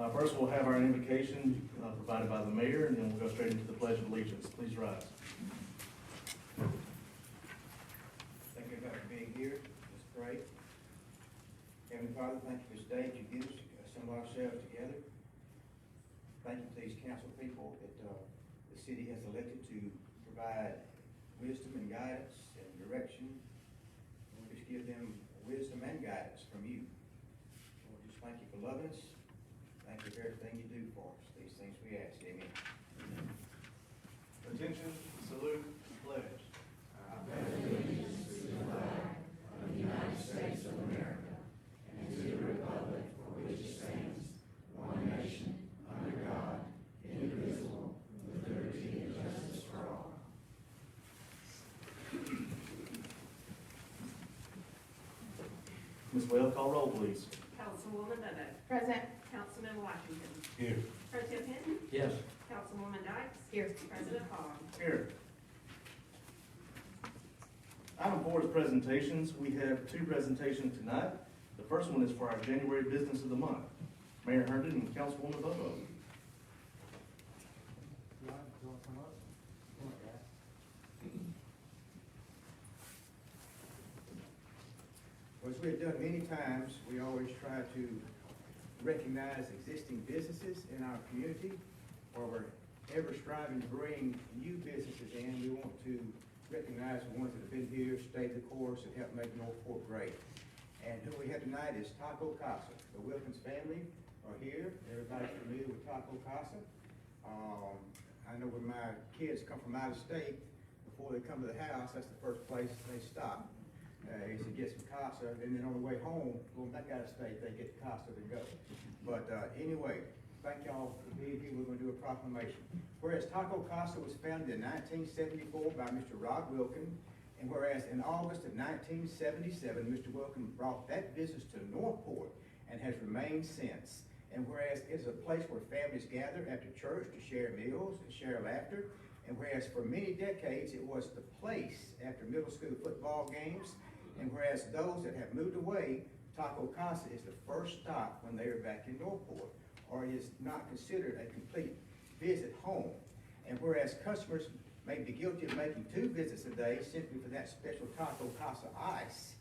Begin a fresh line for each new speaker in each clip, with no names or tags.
First, we'll have our invocation provided by the mayor, and then we'll go straight into the Pledge of Allegiance. Please rise.
Thank you for being here. Let's pray. Heavenly Father, thank you for this day that you give us to assemble ourselves together. Thank you for these council people that the city has elected to provide wisdom and guidance and direction. Lord, just give them wisdom and guidance from you. Lord, just thank you for loving us. Thank you for everything you do for us. These things we ask. Amen.
Attention, salute, pledge. Ms. Whale, call roll, please.
Councilwoman Bennett.
Present.
Councilman Washington.
Here.
Pro Tem Hinton.
Yes.
Councilwoman Dykes.
Here.
President Hall.
Here. Item 4 is presentations. We have 2 presentations tonight. The first one is for our January Business of the Month. Mayor Herndon and Councilwoman Bobo.
Well, as we have done many times, we always try to recognize existing businesses in our community, or we're ever striving to bring new businesses in. We want to recognize the ones that have been here, stayed the course, and helped make Northport great. And who we have tonight is Taco Casa. The Wilkins family are here. Everybody's familiar with Taco Casa. I know when my kids come from out of state, before they come to the house, that's the first place they stop. Is to get some casa, and then on the way home, going back out of state, they get the casa to go. But anyway, thank y'all for being here. We're going to do a proclamation. Whereas Taco Casa was founded in 1974 by Mr. Rod Wilkin, and whereas in August of 1977, Mr. Wilkin brought that business to Northport and has remained since. And whereas it is a place where families gather after church to share meals and share laughter, and whereas for many decades it was the place after middle school football games, and whereas those that have moved away, Taco Casa is the first stop when they are back in Northport, or it is not considered a complete visit home. And whereas customers may be guilty of making 2 visits a day simply for that special Taco Casa ice,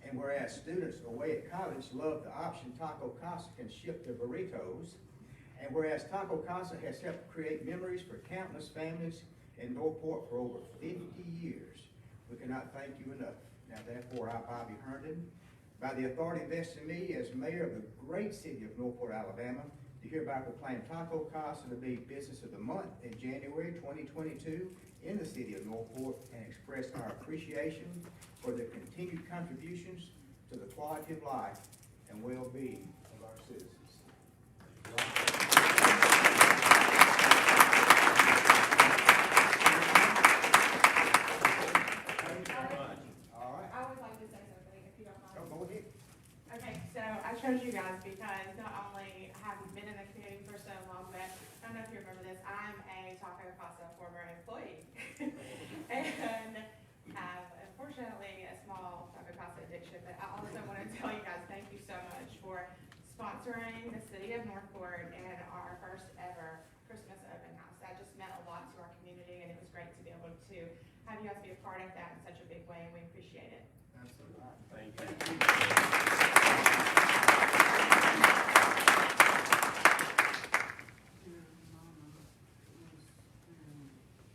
and whereas students away at college love the option Taco Casa can ship their burritos, and whereas Taco Casa has helped create memories for countless families in Northport for over 50 years, we cannot thank you enough. Now therefore, I, Bobby Herndon, by the authority vested in me as mayor of the great city of Northport, Alabama, to hereby proclaim Taco Casa to be Business of the Month in January 2022 in the city of Northport, and express our appreciation for the continued contributions to the quality of life and well-being of our citizens.
I would like to say something, if you don't mind.
Go ahead.
Okay, so I chose you guys because not only have you been in the community for so long, but I don't know if you remember this, I'm a Taco Casa former employee. And have, unfortunately, a small Taco Casa addiction, but I also want to tell you guys, thank you so much for sponsoring the city of Northport and our first ever Christmas open house. That just meant a lot to our community, and it was great to be able to have you guys be a part of that in such a big way, and we appreciate it.
Absolutely.
Thank you.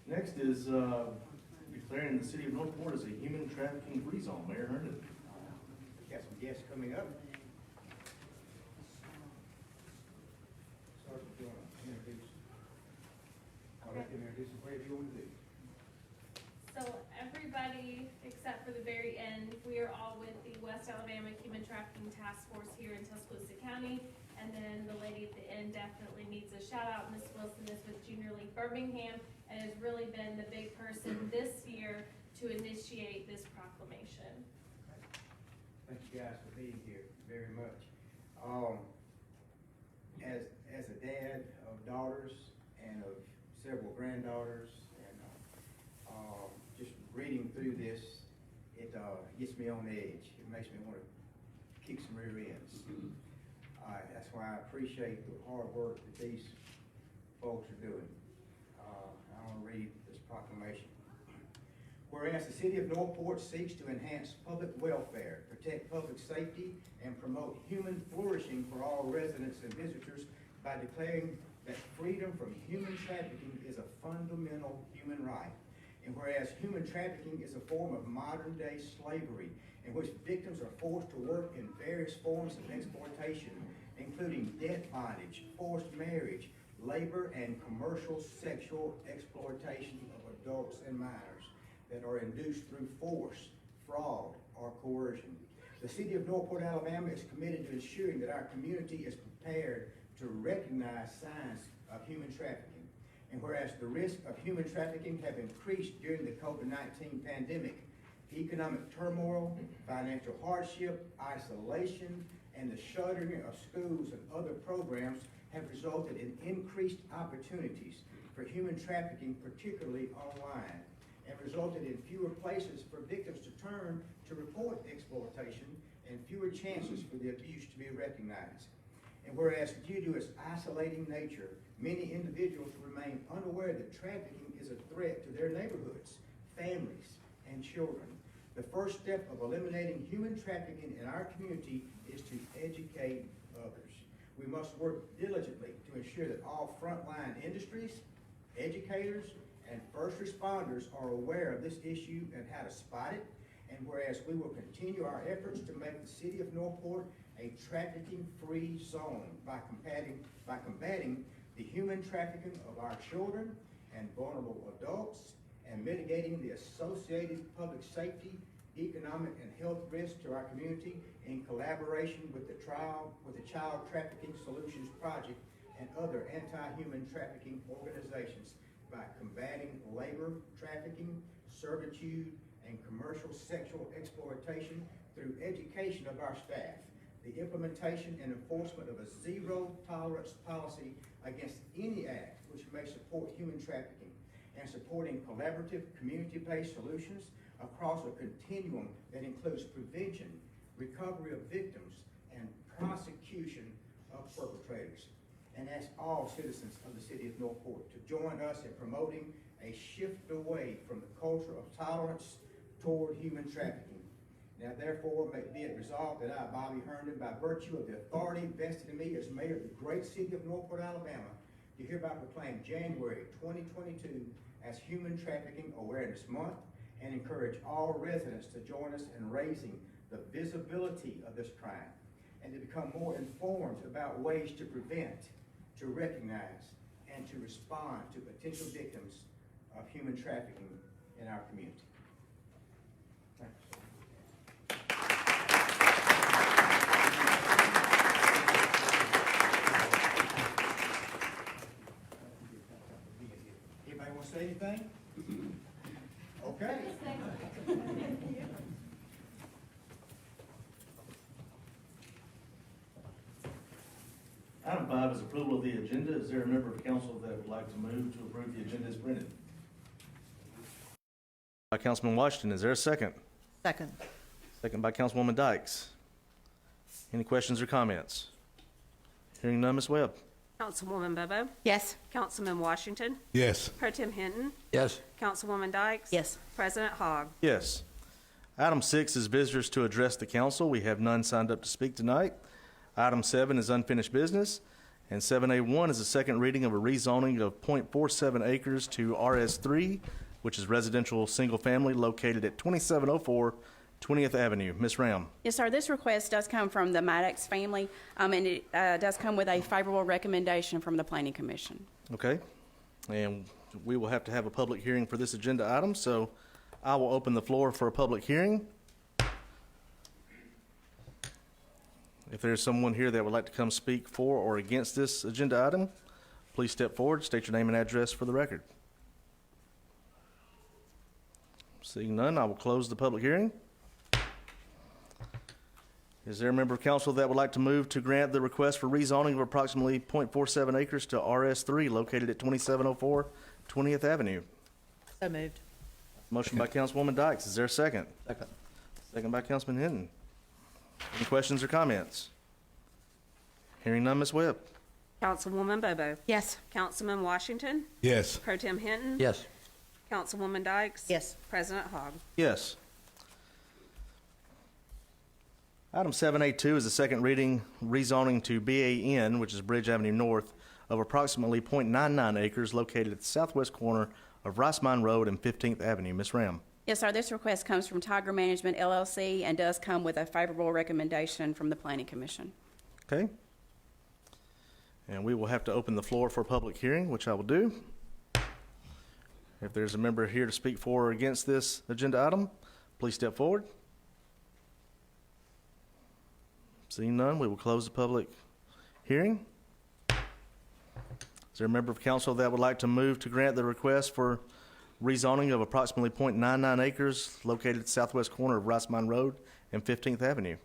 Next is declaring the city of Northport as a human trafficking free zone. Mayor Herndon.
Got some guests coming up. Sergeant, if you want to introduce. I'll let them introduce them, whatever you want to do.
So everybody, except for the very end, we are all with the West Alabama Human Trafficking Task Force here in Tuscaloosa County. And then the lady at the end definitely needs a shout out. Miss Wilson is with Junior League Birmingham and has really been the big person this year to initiate this proclamation.
Thank you guys for being here very much. As a dad of daughters and of several granddaughters, and just reading through this, it gets me on edge. It makes me want to kick some rear ends. That's why I appreciate the hard work that these folks are doing. I want to read this proclamation. Whereas the city of Northport seeks to enhance public welfare, protect public safety, and promote human flourishing for all residents and visitors by declaring that freedom from human trafficking is a fundamental human right. And whereas human trafficking is a form of modern-day slavery in which victims are forced to work in various forms of exploitation, including debt bondage, forced marriage, labor, and commercial sexual exploitation of adults and minors that are induced through force, fraud, or coercion. The city of Northport, Alabama is committed to ensuring that our community is prepared to recognize signs of human trafficking. And whereas the risk of human trafficking have increased during the COVID-19 pandemic, economic turmoil, financial hardship, isolation, and the shuttering of schools and other programs have resulted in increased opportunities for human trafficking, particularly online, and resulted in fewer places for victims to turn to report exploitation and fewer chances for the abuse to be recognized. And whereas due to its isolating nature, many individuals remain unaware that trafficking is a threat to their neighborhoods, families, and children. The first step of eliminating human trafficking in our community is to educate others. We must work diligently to ensure that all frontline industries, educators, and first responders are aware of this issue and how to spot it. And whereas we will continue our efforts to make the city of Northport a trafficking-free zone by combating the human trafficking of our children and vulnerable adults, and mitigating the associated public safety, economic, and health risks to our community in collaboration with the Child Trafficking Solutions Project and other anti-human trafficking organizations by combating labor trafficking, servitude, and commercial sexual exploitation through education of our staff, the implementation and enforcement of a zero-tolerance policy against any act which may support human trafficking, and supporting collaborative community-based solutions across a continuum that includes prevention, recovery of victims, and prosecution of perpetrators. And ask all citizens of the city of Northport to join us in promoting a shift away from the culture of tolerance toward human trafficking. Now therefore, be it resolved that I, Bobby Herndon, by virtue of the authority vested in me as mayor of the great city of Northport, Alabama, do hereby proclaim January 2022 as Human Trafficking Awareness Month, and encourage all residents to join us in raising the visibility of this crime and to become more informed about ways to prevent, to recognize, and to respond to potential victims of human trafficking in our community. Anybody want to say anything? Okay.
Item 5 is approval of the agenda. Is there a member of council that would like to move to approve the agenda as printed? By Councilman Washington, is there a second?
Second.
Second by Councilwoman Dykes. Any questions or comments? Hearing none, Ms. Webb.
Councilwoman Bobo,
Yes.
Councilman Washington,
Yes.
Pro Tem Hinton,
Yes.
Councilwoman Dykes.
Yes.
President Hogg.
Yes. Item 6 is visitors to address the council. We have none signed up to speak tonight. Item 7 is unfinished business. And 7A1 is a second reading of a rezoning of .47 acres to RS3, which is residential single family located at 2704 20th Avenue. Ms. Ram.
Yes, sir. This request does come from the Maddox family, and it does come with a favorable recommendation from the Planning Commission.
Okay. And we will have to have a public hearing for this agenda item, so I will open the floor for a public hearing. If there's someone here that would like to come speak for or against this agenda item, please step forward, state your name and address for the record. Seeing none, I will close the public hearing. Is there a member of council that would like to move to grant the request for rezoning of approximately .47 acres to RS3 located at 2704 20th Avenue?
So moved.
Motion by Councilwoman Dykes. Is there a second?
Second.
Second by Councilman Hinton. Any questions or comments? Hearing none, Ms. Webb.
Councilwoman Bobo.
Yes.
Councilman Washington.
Yes.
Pro Tem Hinton.
Yes.
Councilwoman Dykes.
Yes.
President Hogg.
Yes. Item 7A2 is the second reading rezoning to BAN, which is Bridge Avenue North, of approximately .99 acres located at the southwest corner of Rice Mine Road and 15th Avenue. Ms. Ram.
Yes, sir. This request comes from Tiger Management LLC and does come with a favorable recommendation from the Planning Commission.
Okay. And we will have to open the floor for a public hearing, which I will do. If there's a member here to speak for or against this agenda item, please step forward. Seeing none, we will close the public hearing. Is there a member of council that would like to move to grant the request for rezoning of approximately .99 acres located at the southwest corner of Rice Mine Road and 15th Avenue?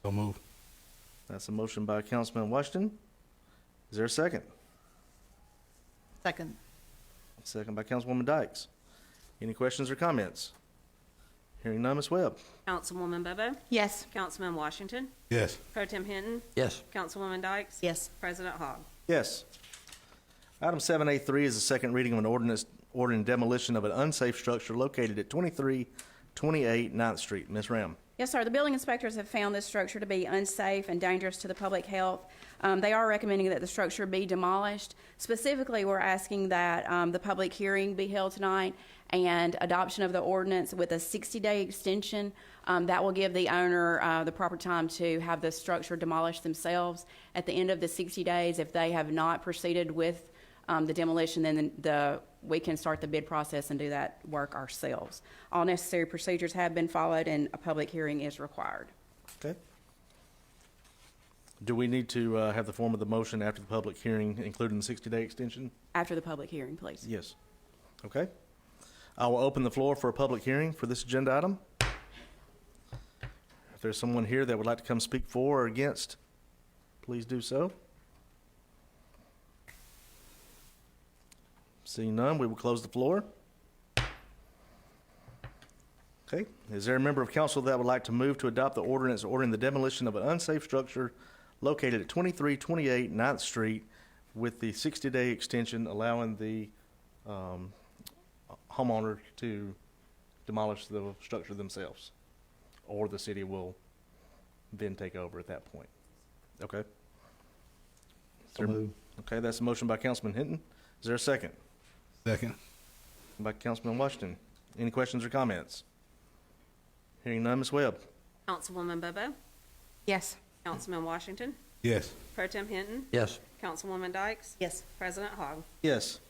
So move.
That's a motion by Councilman Washington. Is there a second?
Second.
Second by Councilwoman Dykes. Any questions or comments? Hearing none, Ms. Webb.
Councilwoman Bobo.
Yes.
Councilman Washington.
Yes.
Pro Tem Hinton.
Yes.
Councilwoman Dykes.
Yes.
President Hogg.
Yes. Item 7A3 is the second reading of an ordinance ordering demolition of an unsafe structure located at 2328 9th Street. Ms. Ram.
Yes, sir. The building inspectors have found this structure to be unsafe and dangerous to the public health. They are recommending that the structure be demolished. Specifically, we're asking that the public hearing be held tonight and adoption of the ordinance with a 60-day extension. That will give the owner the proper time to have the structure demolished themselves. At the end of the 60 days, if they have not proceeded with the demolition, then we can start the bid process and do that work ourselves. All necessary procedures have been followed and a public hearing is required.
Okay. Do we need to have the form of the motion after the public hearing, including the 60-day extension?
After the public hearing, please.
Yes. Okay. I will open the floor for a public hearing for this agenda item. If there's someone here that would like to come speak for or against, please do so. Seeing none, we will close the floor. Okay. Is there a member of council that would like to move to adopt the ordinance ordering the demolition of an unsafe structure located at 2328 9th Street with the 60-day extension allowing the homeowner to demolish the structure themselves? Or the city will then take over at that point. Okay.
So move.
Okay, that's a motion by Councilman Hinton. Is there a second?
Second.
By Councilman Washington. Any questions or comments? Hearing none, Ms. Webb.
Councilwoman Bobo.
Yes.
Councilman Washington.
Yes.
Pro Tem Hinton.
Yes.
Councilwoman Dykes.
Yes.
President Hogg.
Yes.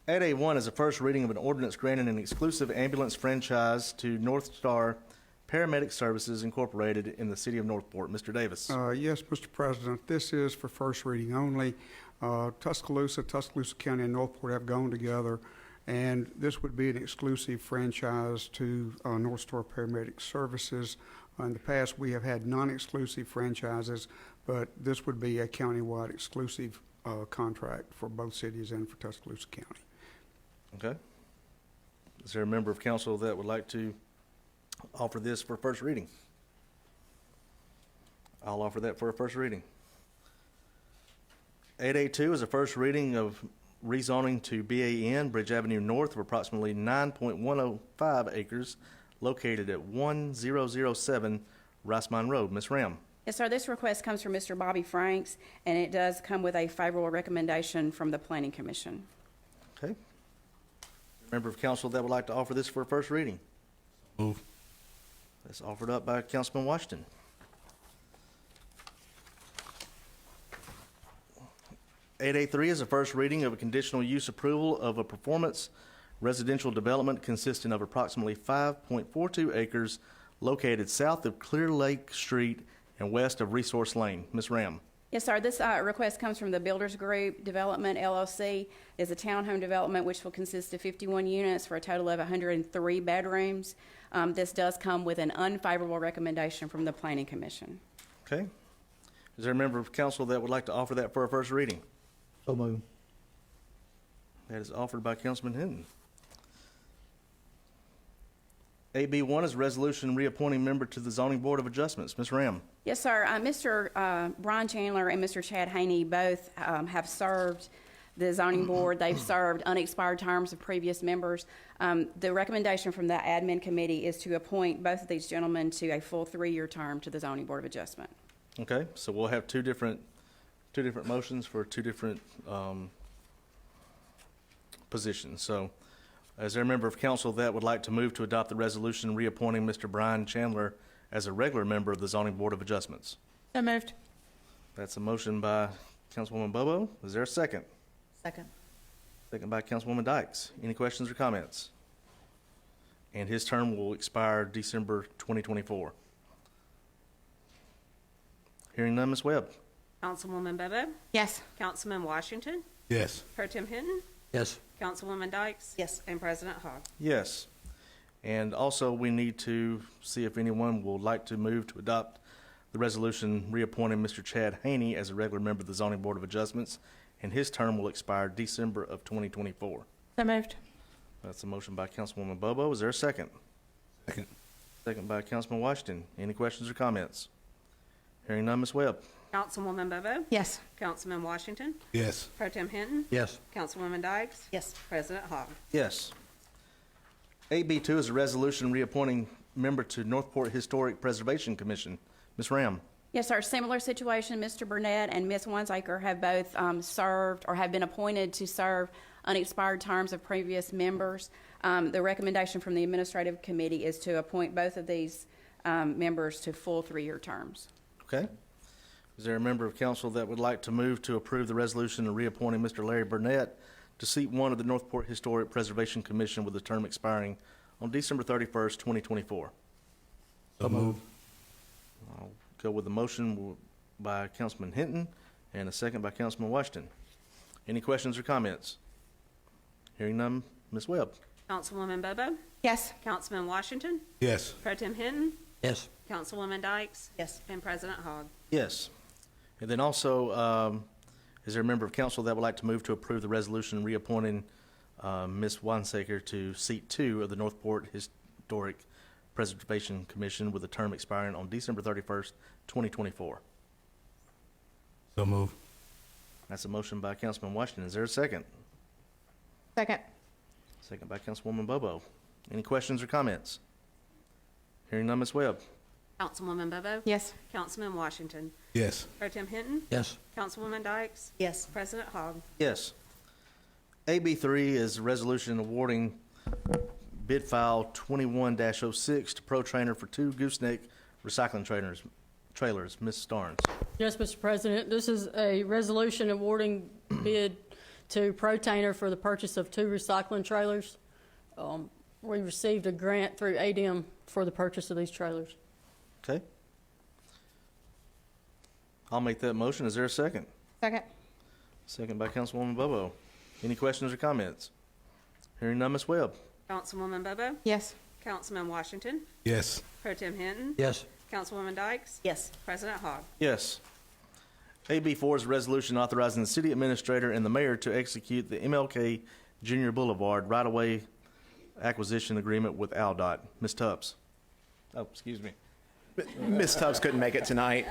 8A1 is the first reading of an ordinance granting an exclusive ambulance franchise to North Star Paramedic Services Incorporated in the city of Northport. Mr. Davis.
Yes, Mr. President, this is for first reading only. Tuscaloosa County, and Northport have gone together, and this would be an exclusive franchise to North Star Paramedic Services. In the past, we have had non-exclusive franchises, but this would be a countywide exclusive contract for both cities and for Tuscaloosa County.
Okay. Is there a member of council that would like to offer this for first reading? I'll offer that for a first reading. 8A2 is a first reading of rezoning to BAN, Bridge Avenue North, of approximately 9.105 acres located at 1007 Rice Mine Road. Ms. Ram.
Yes, sir. This request comes from Mr. Bobby Franks, and it does come with a favorable recommendation from the Planning Commission.
Okay. Member of council that would like to offer this for a first reading?
Move.
That's offered up by Councilman Washington. Eight A3 is a first reading of a conditional use approval of a performance residential development consisting of approximately 5.42 acres located south of Clear Lake Street and west of Resource Lane. Ms. Ram.
Yes, sir. This request comes from the Builders Group Development LLC. It's a townhome development which will consist of 51 units for a total of 103 bedrooms. This does come with an unfavorable recommendation from the Planning Commission.
Okay. Is there a member of council that would like to offer that for a first reading?
So move.
That is offered by Councilman Hinton. AB1 is a resolution reappointing member to the Zoning Board of Adjustments. Ms. Ram.
Yes, sir. Mr. Brian Chandler and Mr. Chad Haney both have served the zoning board. They've served unexpired terms of previous members. The recommendation from the admin committee is to appoint both of these gentlemen to a full 3-year term to the Zoning Board of Adjustment.
Okay, so we'll have two different motions for two different positions. So, is there a member of council that would like to move to adopt the resolution reappointing Mr. Brian Chandler as a regular member of the Zoning Board of Adjustments?
So moved.
That's a motion by Councilwoman Bobo. Is there a second?
Second.
Second by Councilwoman Dykes. Any questions or comments? And his term will expire December 2024. Hearing none, Ms. Webb.
Councilwoman Bobo,
Yes.
Councilman Washington,
Yes.
Pro Tem Hinton,
Yes.
Councilwoman Dykes.
Yes.
And President Hogg.
Yes. And also, we need to see if anyone would like to move to adopt the resolution reappointing Mr. Chad Haney as a regular member of the Zoning Board of Adjustments, and his term will expire December of 2024.
So moved.
That's a motion by Councilwoman Bobo. Is there a second?
Second.
Second by Councilman Washington. Any questions or comments? Hearing none, Ms. Webb.
Councilwoman Bobo,
Yes.
Councilman Washington,
Yes.
Pro Tem Hinton,
Yes.
Councilwoman Dykes.
Yes.
President Hogg.
Yes. AB2 is a resolution reappointing member to Northport Historic Preservation Commission. Ms. Ram.
Yes, sir. Similar situation. Mr. Burnett and Ms. Wiseacre have both served or have been appointed to serve unexpired terms of previous members. The recommendation from the administrative committee is to appoint both of these members to full 3-year terms.
Okay. Is there a member of council that would like to move to approve the resolution reappointing Mr. Larry Burnett to seat 1 of the Northport Historic Preservation Commission with a term expiring on December 31st, 2024?
So move.
I'll go with the motion by Councilman Hinton and a second by Councilman Washington. Any questions or comments? Hearing none, Ms. Webb.
Councilwoman Bobo,
Yes.
Councilman Washington,
Yes.
Pro Tem Hinton,
Yes.
Councilwoman Dykes.
Yes.
And President Hogg.
Yes. And then also, is there a member of council that would like to move to approve the resolution reappointing Ms. Wiseacre to seat 2 of the Northport Historic Preservation Commission with a term expiring on December 31st, 2024?
So move.
That's a motion by Councilman Washington. Is there a second?
Second.
Second by Councilwoman Bobo. Any questions or comments? Hearing none, Ms. Webb.
Councilwoman Bobo,
Yes.
Councilman Washington,
Yes.
Pro Tem Hinton,
Yes.
Councilwoman Dykes.
Yes.
President Hogg.
Yes. AB3 is a resolution awarding bid file 21-06 to Pro Trainer for 2 gooseneck recycling trailers. Ms. Starnes.
Yes, Mr. President, this is a resolution awarding bid to Protainer for the purchase of 2 recycling trailers. We received a grant through ADM for the purchase of these trailers.
Okay. I'll make that motion. Is there a second?
Second.
Second by Councilwoman Bobo. Any questions or comments? Hearing none, Ms. Webb.
Councilwoman Bobo,
Yes.
Councilman Washington,
Yes.
Pro Tem Hinton,
Yes.
Councilwoman Dykes.
Yes.
President Hogg.
Yes. AB4 is a resolution authorizing the city administrator and the mayor to execute the MLK Junior Boulevard right-of-way acquisition agreement with AlDOT. Ms. Tubbs. Oh, excuse me.
Ms. Tubbs couldn't make it tonight.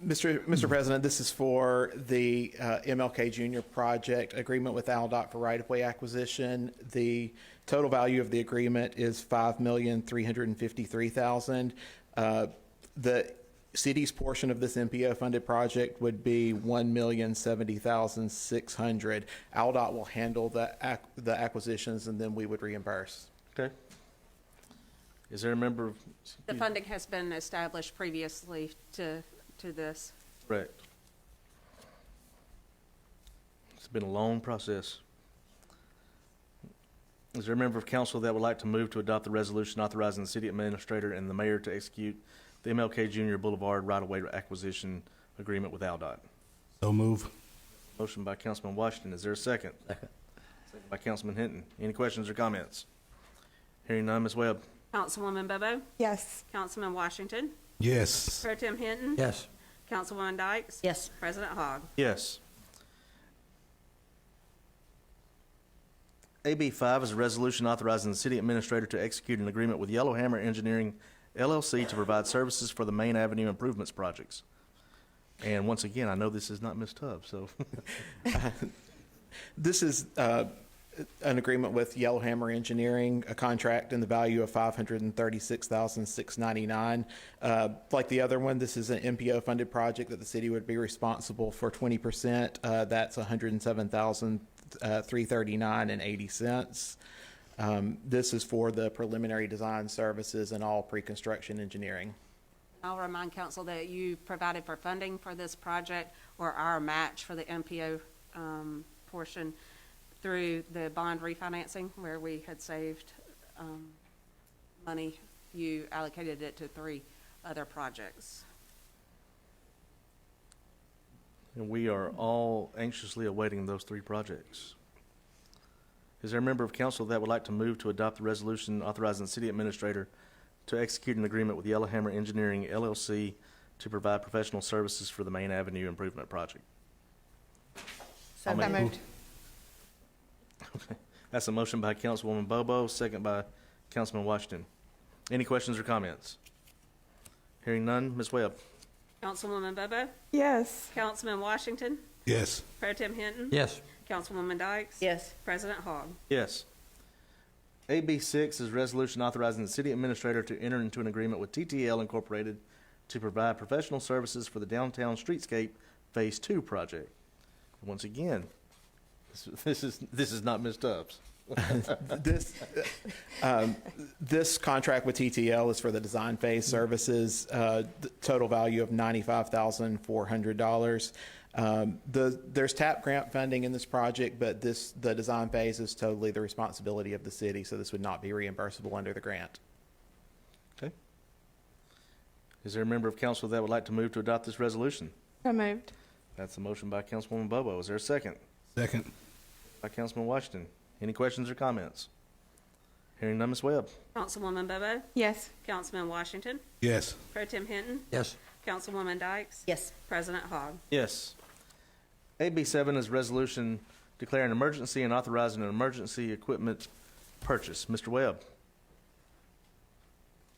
Mr. President, this is for the MLK Junior project agreement with AlDOT for right-of-way acquisition. The total value of the agreement is $5,353,000. The city's portion of this MPO-funded project would be $1,070,600. AlDOT will handle the acquisitions, and then we would reimburse.
Okay. Is there a member of?
The funding has been established previously to this.
Correct. It's been a long process. Is there a member of council that would like to move to adopt the resolution authorizing the city administrator and the mayor to execute the MLK Junior Boulevard right-of-way acquisition agreement with AlDOT?
So move.
Motion by Councilman Washington. Is there a second? Second by Councilman Hinton. Any questions or comments? Hearing none, Ms. Webb.
Councilwoman Bobo,
Yes.
Councilman Washington,
Yes.
Pro Tem Hinton,
Yes.
Councilwoman Dykes.
Yes.
President Hogg.
Yes. AB 5 is a resolution authorizing the city administrator to execute an agreement with Yellowhammer Engineering LLC to provide services for the Main Avenue improvements projects. And once again, I know this is not Ms. Tubbs, so.
This is an agreement with Yellowhammer Engineering, a contract in the value of $536,699. Like the other one, this is an MPO-funded project that the city would be responsible for 20%. That's $107,339.80. This is for the preliminary design services and all pre-construction engineering.
I'll remind council that you provided for funding for this project, or our match for the MPO portion, through the bond refinancing, where we had saved money. You allocated it to 3 other projects.
And we are all anxiously awaiting those 3 projects. Is there a member of council that would like to move to adopt the resolution authorizing the city administrator to execute an agreement with Yellowhammer Engineering LLC to provide professional services for the Main Avenue improvement project?
So moved.
Okay. That's a motion by Councilwoman Bobo, second by Councilman Washington. Any questions or comments? Hearing none, Ms. Webb.
Councilwoman Bobo?
Yes.
Councilman Washington?
Yes.
Pro Tem Hinton?
Yes.
Councilwoman Dykes?
Yes.
President Hogg?
Yes. AB 6 is resolution authorizing the city administrator to enter into an agreement with TTL Incorporated to provide professional services for the downtown streetscape Phase 2 project. Once again, this is not Ms. Tubbs.
This contract with TTL is for the design phase services, the total value of $95,400. There's TAP grant funding in this project, but the design phase is totally the responsibility of the city, so this would not be reimbursable under the grant.
Okay. Is there a member of council that would like to move to adopt this resolution?
So moved.
That's a motion by Councilwoman Bobo. Is there a second?
Second.
By Councilman Washington. Any questions or comments? Hearing none, Ms. Webb.
Councilwoman Bobo?
Yes.
Councilman Washington?
Yes.
Pro Tem Hinton?
Yes.
Councilwoman Dykes?
Yes.
President Hogg?
Yes. AB 7 is resolution declaring an emergency and authorizing an emergency equipment purchase. Mr. Webb.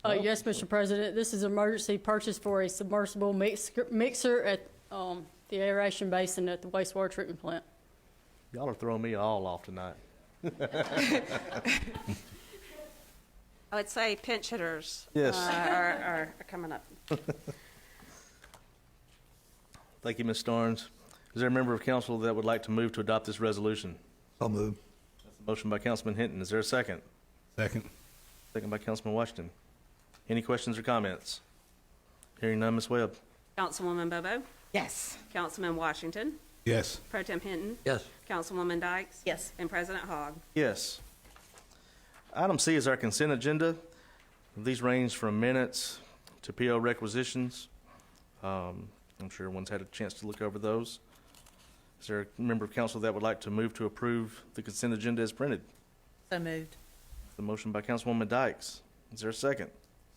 Yes, Mr. President, this is emergency purchase for a submersible mixer at the aeration basin at the wastewater treatment plant.
Y'all are throwing me all off tonight.
I would say pinch hitters.
Yes.
Are coming up.
Thank you, Ms. Starnes. Is there a member of council that would like to move to adopt this resolution?
I'll move.
That's a motion by Councilman Hinton. Is there a second?
Second.
Second by Councilman Washington. Any questions or comments? Hearing none, Ms. Webb.
Councilwoman Bobo?
Yes.
Councilman Washington?
Yes.
Pro Tem Hinton?
Yes.
Councilwoman Dykes?
Yes.
And President Hogg?
Yes. Item C is our consent agenda. These range from minutes to PO requisitions. I'm sure everyone's had a chance to look over those. Is there a member of council that would like to move to approve the consent agenda as printed?
So moved.
The motion by Councilwoman Dykes. Is there a second?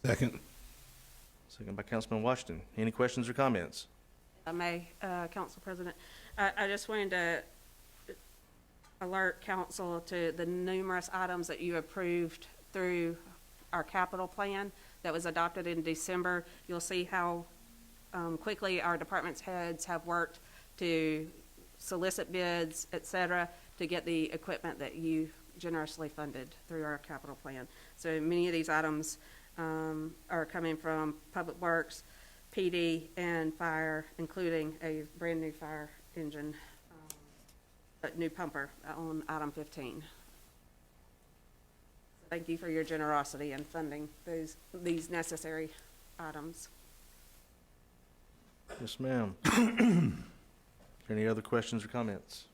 Second.
Second by Councilman Washington. Any questions or comments?
I may, Council President, I just wanted to alert council to the numerous items that you approved through our capital plan that was adopted in December. You'll see how quickly our department's heads have worked to solicit bids, et cetera, to get the equipment that you generously funded through our capital plan. So many of these items are coming from Public Works, PD, and Fire, including a brand-new fire engine, a new pumper on item 15. Thank you for your generosity in funding these necessary items.
Yes, ma'am. Any other questions or comments?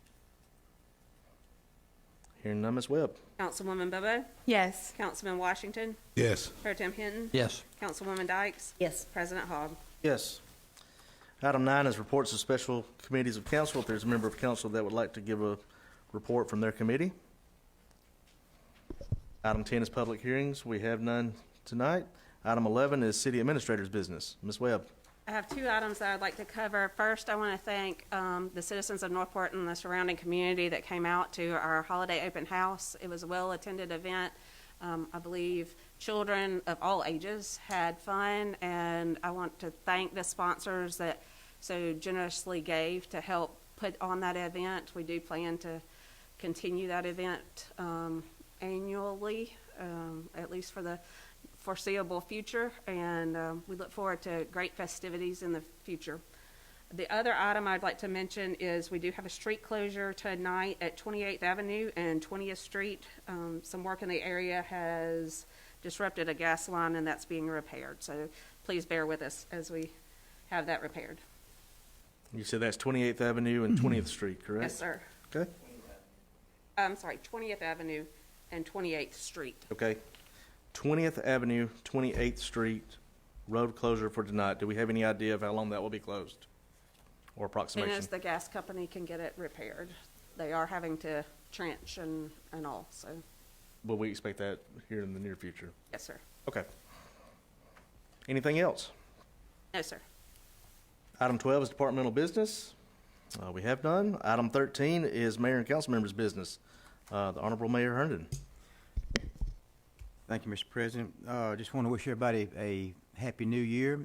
Hearing none, Ms. Webb.
Councilwoman Bobo?
Yes.
Councilman Washington?
Yes.
Pro Tem Hinton?
Yes.
Councilwoman Dykes?
Yes.
President Hogg?
Yes. Item 9 is reports of special committees of council. If there's a member of council that would like to give a report from their committee. Item 10 is public hearings. We have none tonight. Item 11 is city administrator's business. Ms. Webb.
I have two items that I'd like to cover. First, I want to thank the citizens of Northport and the surrounding community that came out to our holiday open house. It was a well-attended event. I believe children of all ages had fun, and I want to thank the sponsors that so generously gave to help put on that event. We do plan to continue that event annually, at least for the foreseeable future, and we look forward to great festivities in the future. The other item I'd like to mention is we do have a street closure tonight at 28th Avenue and 20th Street. Some work in the area has disrupted a gas line, and that's being repaired. So please bear with us as we have that repaired.
You said that's 28th Avenue and 20th Street, correct?
Yes, sir.
Okay.
I'm sorry, 20th Avenue and 28th Street.
Okay. 20th Avenue, 28th Street, road closure for tonight. Do we have any idea of how long that will be closed? Or
As soon
approximation?
as the gas company can get it repaired. They are having to trench and all, so,
Will we expect that here in the near future?
yes, sir.
Okay. Anything else?
No, sir.
Item 12 is departmental business. We have none. Item 13 is mayor and council members' business. The Honorable Mayor Herndon.
Thank you, Mr. President. Just want to wish everybody a happy new year.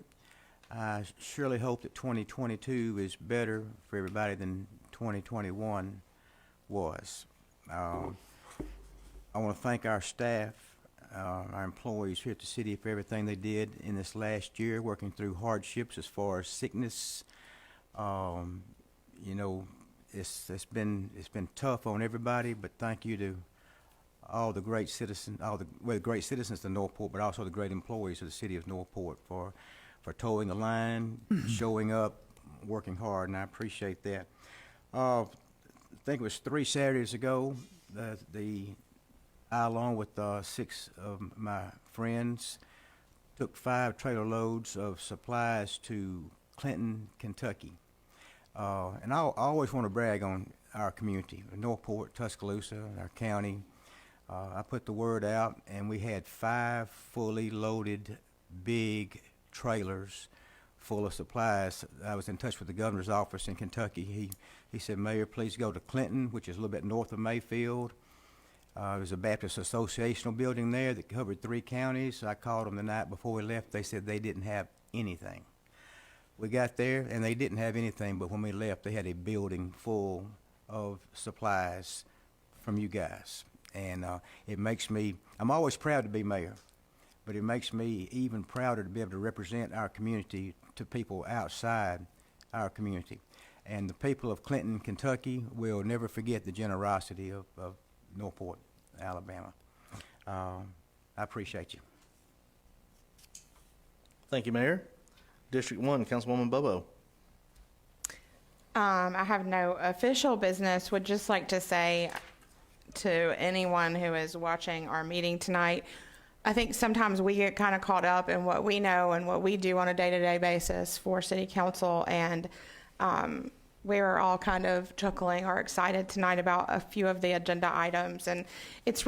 I surely hope that 2022 is better for everybody than 2021 was. I want to thank our staff, our employees here at the city for everything they did in this last year, working through hardships as far as sickness. You know, it's been tough on everybody, but thank you to all the great citizens, great citizens of Northport, but also the great employees of the city of Northport for towing the line, showing up, working hard, and I appreciate that. I think it was 3 Saturdays ago, I, along with 6 of my friends, took 5 trailer loads of supplies to Clinton, Kentucky. And I always want to brag on our community, Northport, Tuscaloosa, our county. I put the word out, and we had 5 fully loaded big trailers full of supplies. I was in touch with the governor's office in Kentucky. He said, Mayor, please go to Clinton, which is a little bit north of Mayfield. There's a Baptist Associational building there that covered 3 counties. I called them the night before we left. They said they didn't have anything. We got there, and they didn't have anything, but when we left, they had a building full of supplies from you guys. And it makes me, I'm always proud to be mayor, but it makes me even prouder to be able to represent our community to people outside our community. And the people of Clinton, Kentucky will never forget the generosity of Northport, Alabama. I appreciate you.
Thank you, Mayor. District 1, Councilwoman Bobo.
I have no official business. Would just like to say to anyone who is watching our meeting tonight, I think sometimes we get kind of caught up in what we know and what we do on a day-to-day basis for city council, and we are all kind of chuckling or excited tonight about a few of the agenda items. And it's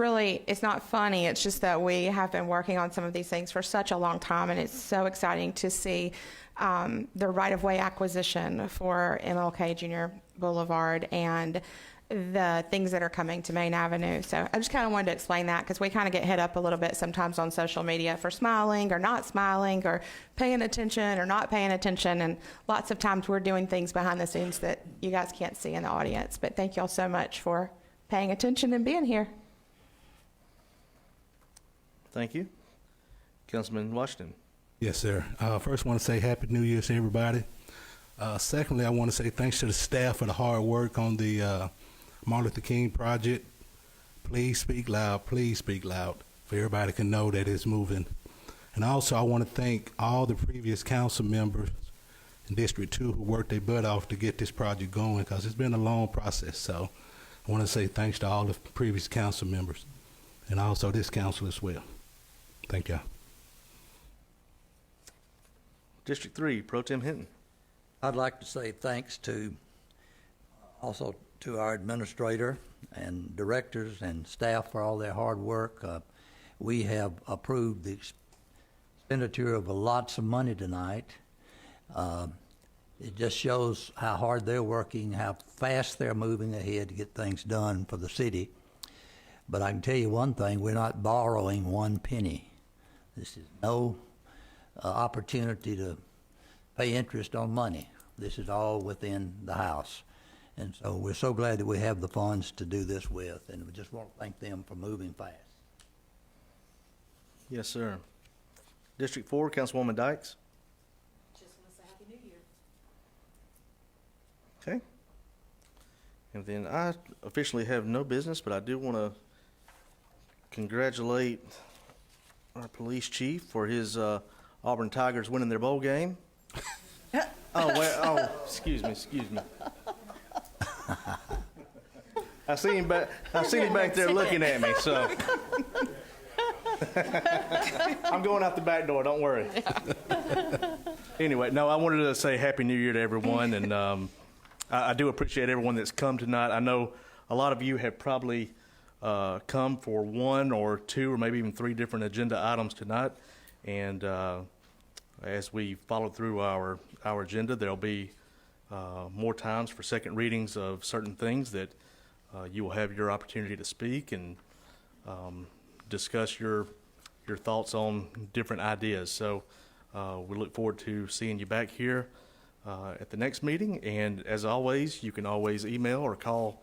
not funny, it's just that we have been working on some of these things for such a long time, and it's so exciting to see the right-of-way acquisition for MLK Junior Boulevard and the things that are coming to Main Avenue. So I just kind of wanted to explain that, because we kind of get hit up a little bit sometimes on social media for smiling or not smiling or paying attention or not paying attention, and lots of times we're doing things behind the scenes that you guys can't see in the audience. But thank you all so much for paying attention and being here.
Thank you. Councilman Washington.
Yes, sir. First, I want to say Happy New Year to everybody. Secondly, I want to say thanks to the staff for the hard work on the Martin Luther King project. Please speak loud, for everybody can know that it's moving. And also, I want to thank all the previous council members in District 2 who worked their butt off to get this project going, because it's been a long process. So I want to say thanks to all the previous council members, and also this council as well. Thank y'all.
District 3, Pro Tem Hinton.
I'd like to say thanks also to our administrator and directors and staff for all their hard work. We have approved the expenditure of lots of money tonight. It just shows how hard they're working, how fast they're moving ahead to get things done for the city. But I can tell you one thing, we're not borrowing one penny. This is no opportunity to pay interest on money. This is all within the house. And so we're so glad that we have the funds to do this with, and we just want to thank them for moving fast.
Yes, sir. District 4, Councilwoman Dykes.
Just want to say Happy New Year.
Okay. And then I officially have no business, but I do want to congratulate our police chief for his Auburn Tigers winning their bowl game. Excuse me. I seen him back there looking at me, so. I'm going out the back door, don't worry. Anyway, no, I wanted to say Happy New Year to everyone, and I do appreciate everyone that's come tonight. I know a lot of you have probably come for 1 or 2 or maybe even 3 different agenda items tonight, and as we follow through our agenda, there'll be more times for second readings of certain things that you will have your opportunity to speak and discuss your thoughts on different ideas. So we look forward to seeing you back here at the next meeting. And as always, you can always email or call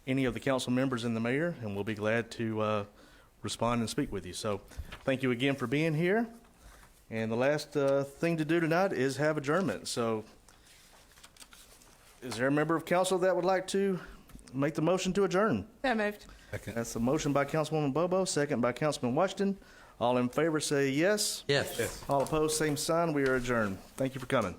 any of the council members and the mayor, and we'll be glad to respond and speak with you. So thank you again for being here. And the last thing to do tonight is have adjournment. So is there a member of council that would like to make the motion to adjourn?
So moved.
That's a motion by Councilwoman Bobo, second by Councilman Washington. All in favor say yes.
Yes.
All opposed, same sign. We are adjourned. Thank you for coming.